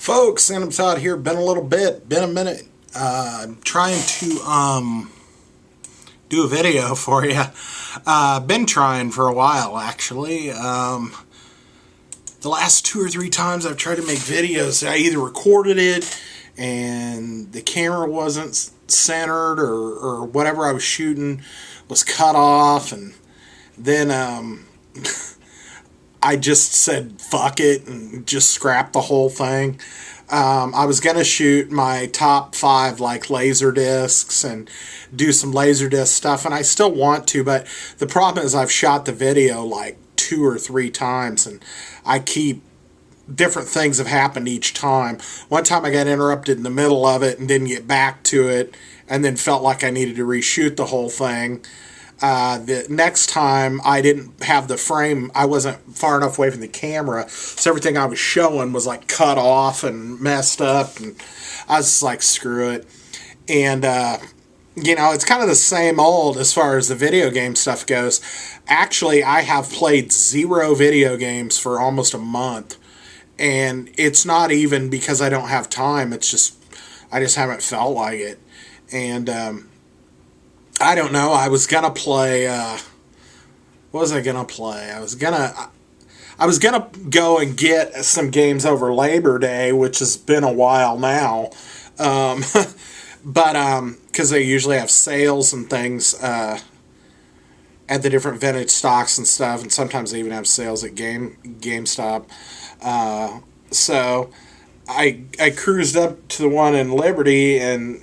Folks, Sandamtod here. Been a minute. Trying to do a video for you. Been trying for a while, actually. The last 2 or 3 times I've tried to make videos, I either recorded it and the camera wasn't centered, or whatever I was shooting was cut off, and then I just said fuck it and just scrapped the whole thing. I was going to shoot my top 5 like laser discs and do some laser disc stuff, and I still want to, but the problem is I've shot the video like 2 or 3 times, and different things have happened each time. One time I got interrupted in the middle of it and didn't get back to it, and then felt like I needed to reshoot the whole thing. The next time I didn't have the frame, I wasn't far enough away from the camera, so everything I was showing was like cut off and messed up, and I was just like, screw it. And it's kind of the same old as far as the video game stuff goes. Actually, I have played 0 video games for almost a month, and it's not even because I don't have time, it's just I just haven't felt like it. And I don't know. I was gonna play. What was I gonna play? I was gonna go and get some games over Labor Day, which has been a while now. But because they usually have sales and things at the different vintage stocks and stuff, and sometimes they even have sales at GameStop. So I cruised up to the one in Liberty, and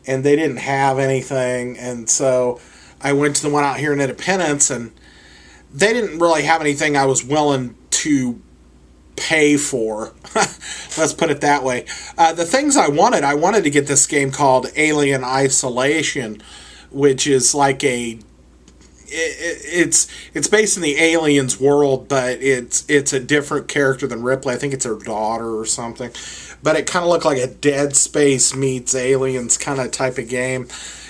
they didn't have anything, and so I went to the one out here in Independence, and they didn't really have anything I was willing to pay for. Let's put it that way. The things I wanted to get this game called Alien Isolation, which is like it's based in the Aliens world, but it's a different character than Ripley. I think it's her daughter or something. But it kind of looked like a Dead Space meets Aliens kind of type of game.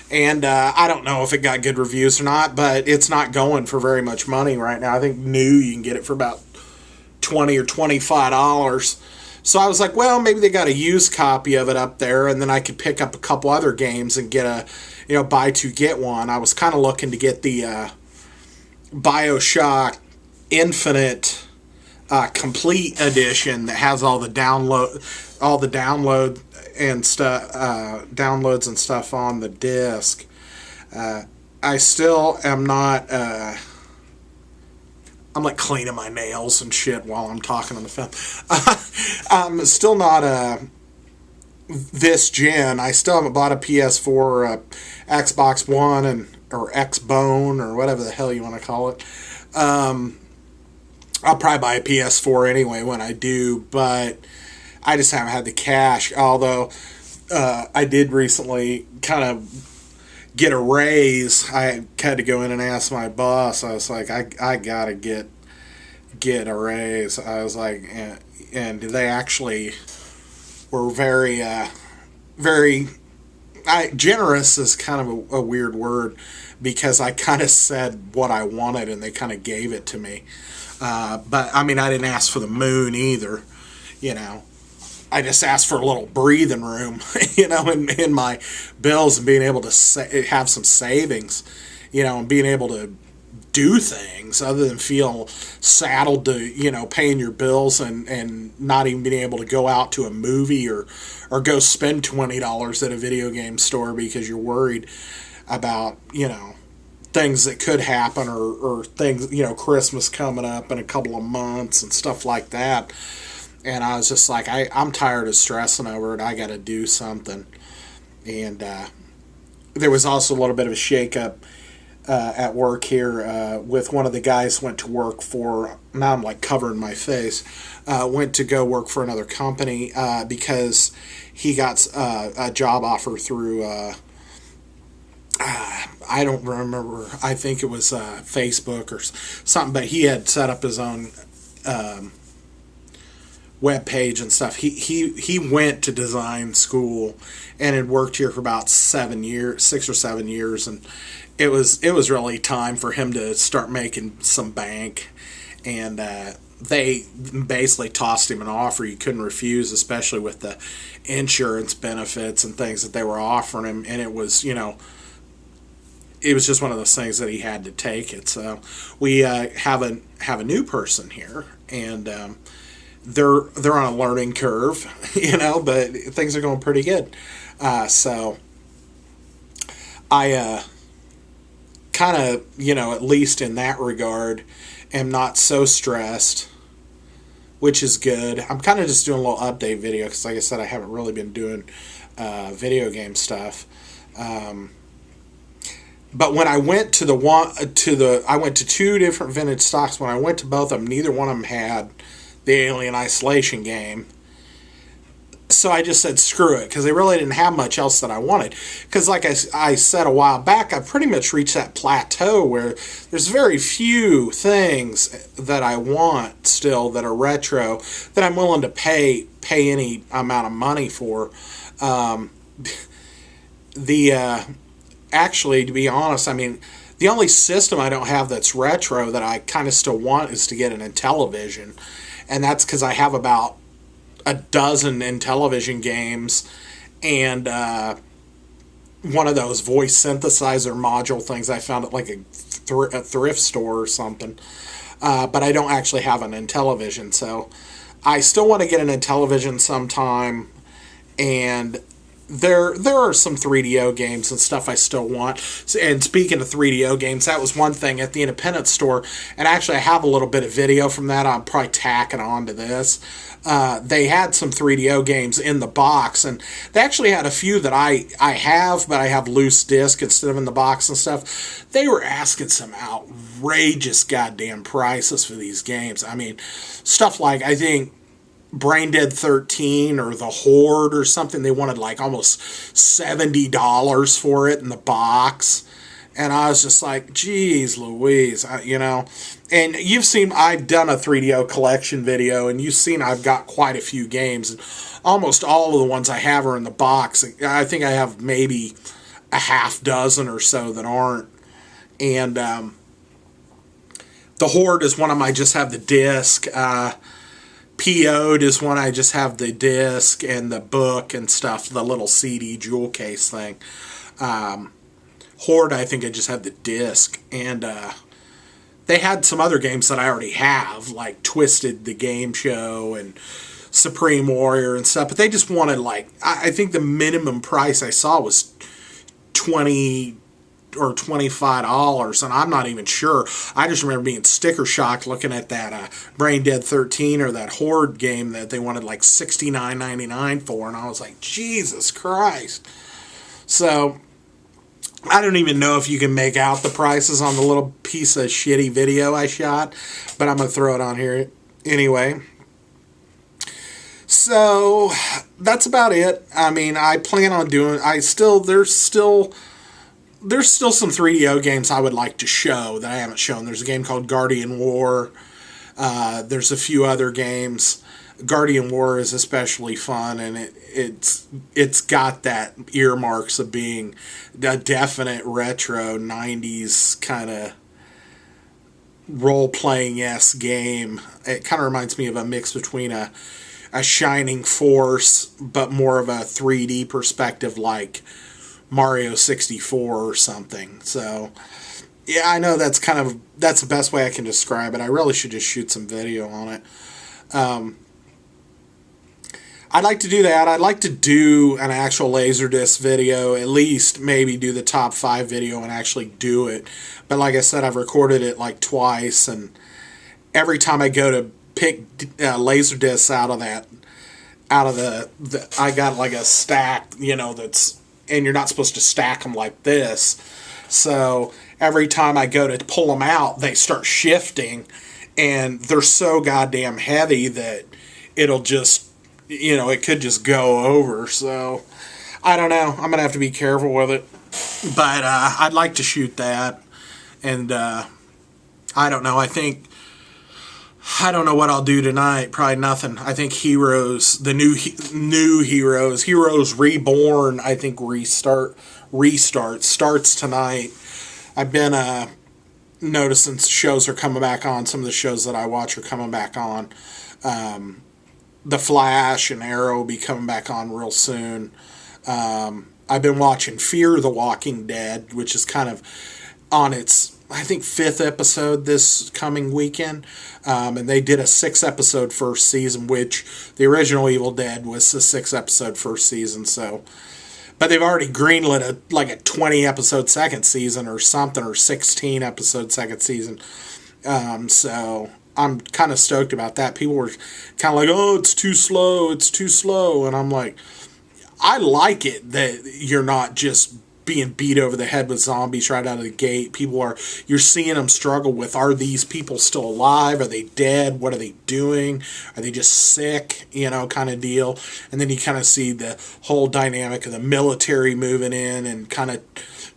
And I don't know if it got good reviews or not, but it's not going for very much money right now. I think new you can get it for about $20 or $25. So I was like, well, maybe they got a used copy of it up there, and then I could pick up a couple other games and get a buy 2 get 1. I was kind of looking to get the BioShock Infinite complete edition that has all the download and stuff, downloads and stuff on the disc. I still am not. I'm like cleaning my nails and shit while I'm talking on the phone. I'm still not this gen. I still haven't bought a PS4 or a Xbox One or Xbone or whatever the hell you want to call it. I'll probably buy a PS4 anyway when I do, but I just haven't had the cash. Although I did recently kind of get a raise. I had to go in and ask my boss. I was like, I gotta get a raise. I was like, and they actually were very generous is kind of a weird word, because I kind of said what I wanted and they kind of gave it to me. But I mean, I didn't ask for the moon either, I just asked for a little breathing room, in my bills, and being able to have some savings, and being able to do things other than feel saddled to, paying your bills and not even being able to go out to a movie or go spend $20 at a video game store because you're worried about, things that could happen or things, Christmas coming up in a couple of months and stuff like that. And I was just like, I'm tired of stressing over it. I got to do something. And there was also a little bit of a shakeup at work here with one of the guys went to work for, now I'm like covering my face, went to go work for another company because he got a job offer through, I don't remember, I think it was Facebook or something, but he had set up his own web page and stuff. He went to design school and had worked here for about 6 or 7 years, and it was really time for him to start making some bank. And they basically tossed him an offer you couldn't refuse, especially with the insurance benefits and things that they were offering him. And it was, it was just one of those things that he had to take it. So we have a new person here, and they're on a learning curve, but things are going pretty good. So I kind of, at least in that regard, am not so stressed, which is good. I'm kind of just doing a little update video because, like I said, I haven't really been doing video game stuff. But when I went to I went to two different vintage stocks. When I went to both of them, neither one of them had the Alien Isolation game. So I just said screw it, because they really didn't have much else that I wanted. Because like I said a while back, I've pretty much reached that plateau where there's very few things that I want still that are retro that I'm willing to pay any amount of money for. Actually, to be honest, I mean, the only system I don't have that's retro that I kind of still want is to get an Intellivision. And that's because I have about a dozen Intellivision games and one of those voice synthesizer module things I found at like a thrift store or something. But I don't actually have an Intellivision, so I still want to get an Intellivision sometime. And there are some 3DO games and stuff I still want. And speaking of 3DO games, that was one thing at the independent store. And actually, I have a little bit of video from that. I'm probably tacking on to this. They had some 3DO games in the box, and they actually had a few that I have, but I have loose disc instead of in the box and stuff. They were asking some outrageous goddamn prices for these games. I mean, stuff like, I think, Brain Dead 13 or The Horde or something, they wanted like almost $70 for it in the box. And I was just like, geez Louise, And you've seen, I've done a 3DO collection video, and you've seen I've got quite a few games. And almost all of the ones I have are in the box. I think I have maybe a half dozen or so that aren't. And The Horde is one of them I just have the disc. PO'd is one I just have the disc and the book and stuff, the little CD jewel case thing. Horde, I think I just have the disc. And they had some other games that I already have, like Twisted the Game Show and Supreme Warrior and stuff. But they just wanted, like, I think the minimum price I saw was $20 or $25, and I'm not even sure. I just remember being sticker shocked looking at that Brain Dead 13 or that Horde game that they wanted like $69.99 for, and I was like, Jesus Christ. So I don't even know if you can make out the prices on the little piece of shitty video I shot, but I'm going to throw it on here anyway. So that's about it. I mean, I plan on doing, there's still some 3DO games I would like to show that I haven't shown. There's a game called Guardian War. There's a few other games. Guardian War is especially fun, and it's got that earmarks of being a definite retro 90s kind of role-playing-esque game. It kind of reminds me of a mix between a Shining Force, but more of a 3D perspective like Mario 64 or something. So yeah, I know that's the best way I can describe it. I really should just shoot some video on it. I'd like to do that. I'd like to do an actual Laserdisc video, at least maybe do the top 5 video and actually do it. But like I said, I've recorded it like twice, and every time I go to pick Laserdiscs out of the I got like a stack, that's, and you're not supposed to stack them like this. So every time I go to pull them out, they start shifting, and they're so goddamn heavy that it'll just, it could just go over. So I don't know. I'm going to have to be careful with it. But I'd like to shoot that. And I don't know. I don't know what I'll do tonight. Probably nothing. I think Heroes, the new Heroes Reborn, I think restart starts tonight. I've been noticing shows are coming back on. Some of the shows that I watch are coming back on. The Flash and Arrow will be coming back on real soon. I've been watching Fear the Walking Dead, which is kind of on its, I think, 5th episode this coming weekend. And they did a 6-episode first season, which the original Evil Dead was a 6-episode first season. So, but they've already greenlit a 20-episode second season or something, or 16-episode second season. So I'm kind of stoked about that. People were kind of like, oh, it's too slow, it's too slow. And I'm like, I like it that you're not just being beat over the head with zombies right out of the gate. You're seeing them struggle with, are these people still alive? Are they dead? What are they doing? Are they just sick? Kind of deal. And then you kind of see the whole dynamic of the military moving in and kind of,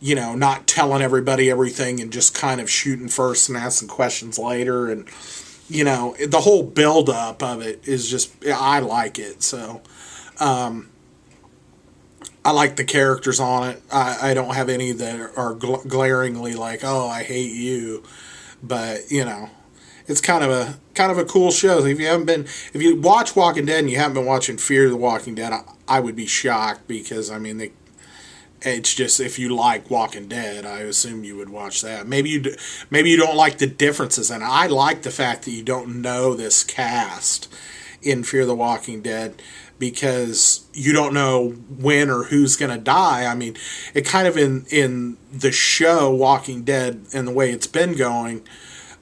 not telling everybody everything and just kind of shooting first and asking questions later. And, the whole buildup of it is just, I like it. So, I like the characters on it. I don't have any that are glaringly like, oh, I hate you. But, it's kind of a cool show. If you watch Walking Dead and you haven't been watching Fear the Walking Dead, I would be shocked because, it's just, if you like Walking Dead, I assume you would watch that. Maybe you don't like the differences, and I like the fact that you don't know this cast in Fear the Walking Dead, because you don't know when or who's going to die. It kind of in the show Walking Dead and the way it's been going,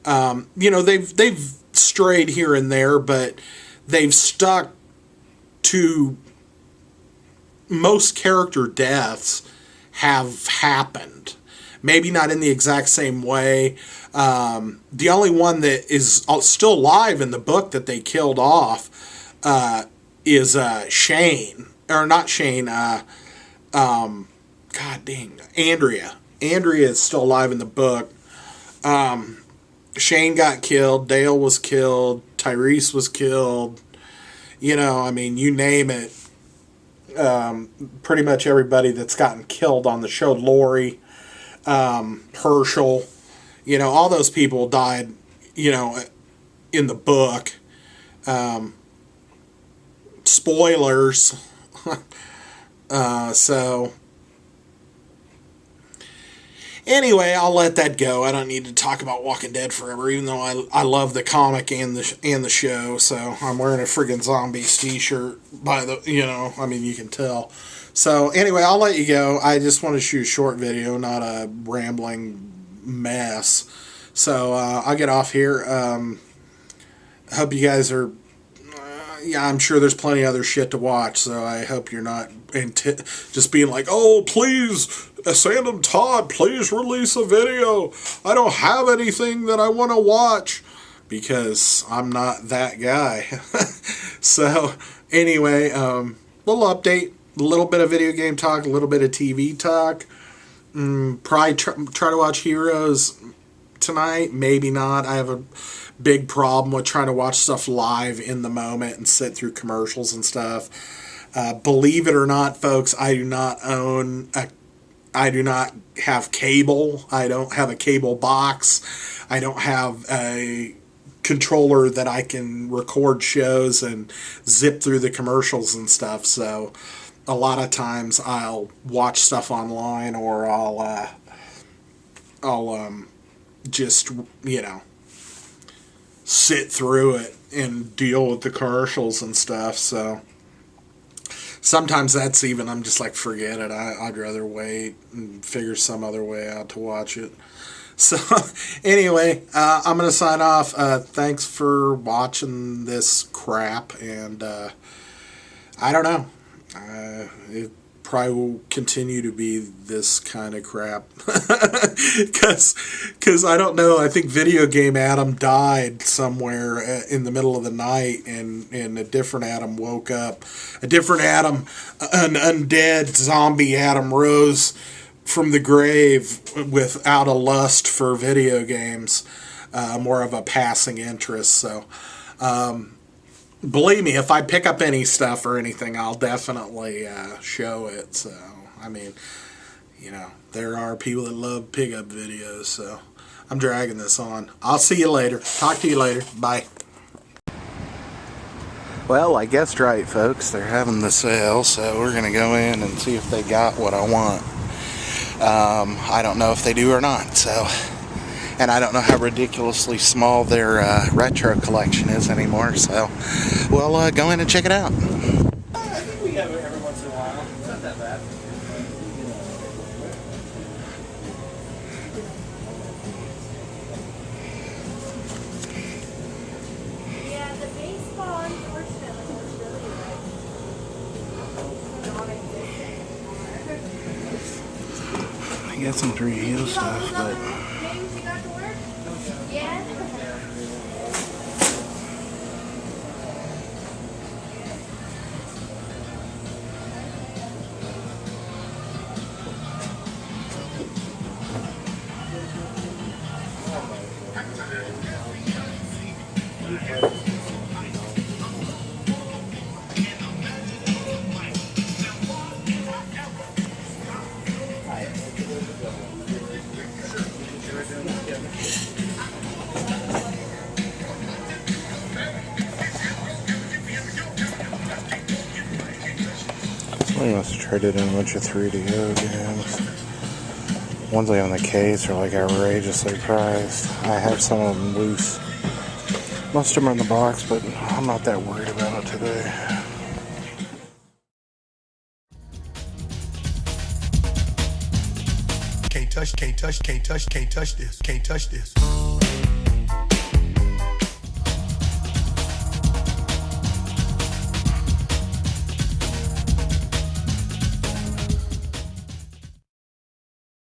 they've strayed here and there, but they've stuck to most character deaths have happened. Maybe not in the exact same way. The only one that is still alive in the book that they killed off is Shane. Or not Shane, God dang, Andrea. Andrea is still alive in the book. Shane got killed, Dale was killed, Tyrese was killed. You name it. Pretty much everybody that's gotten killed on the show, Lori, Herschel, all those people died, in the book. Spoilers. So anyway, I'll let that go. I don't need to talk about Walking Dead forever, even though I love the comic and the show. So I'm wearing a friggin' Zombies t-shirt you can tell. So anyway, I'll let you go. I just want to shoot a short video, not a rambling mess. So I'll get off here. Hope you guys are... I'm sure there's plenty of other shit to watch, so I hope you're not just being like, oh, please, Sandamtod, please release a video. I don't have anything that I want to watch, because I'm not that guy. So, anyway, little update, a little bit of video game talk, a little bit of TV talk. Probably try to watch Heroes tonight, maybe not. I have a big problem with trying to watch stuff live in the moment and sit through commercials and stuff. Believe it or not, folks, I do not have cable. I don't have a cable box. I don't have a controller that I can record shows and zip through the commercials and stuff. So a lot of times I'll watch stuff online, or I'll just, sit through it and deal with the commercials and stuff. So sometimes that's even, I'm just like, forget it. I'd rather wait and figure some other way out to watch it. So anyway, I'm going to sign off. Thanks for watching this crap. And I don't know. It probably will continue to be this kind of crap. Because I don't know, I think Video Game Adam died somewhere in the middle of the night, and a different Adam woke up. A different Adam, an undead zombie Adam, rose from the grave without a lust for video games, more of a passing interest. So believe me, if I pick up any stuff or anything, I'll definitely show it. So, there are people that love pickup videos. So, I'm dragging this on. I'll see you later. Talk to you later. Bye. Well, I guessed right, folks. They're having the sale, so we're going to go in and see if they got what I want. I don't know if they do or not, so... And I don't know how ridiculously small their retro collection is anymore, so we'll go in and check it out. I think we have it every once in a while. It's not that bad. Yeah, the baseball, unfortunately, was really non-existent anymore. I got some 3D stuff, but... James, you got to work? Yeah. Somebody must have traded in a bunch of 3DO games. Ones I have in the case are like outrageously priced. I have some of them loose. Most of them are in the box, but I'm not that worried about it today. Can't touch this.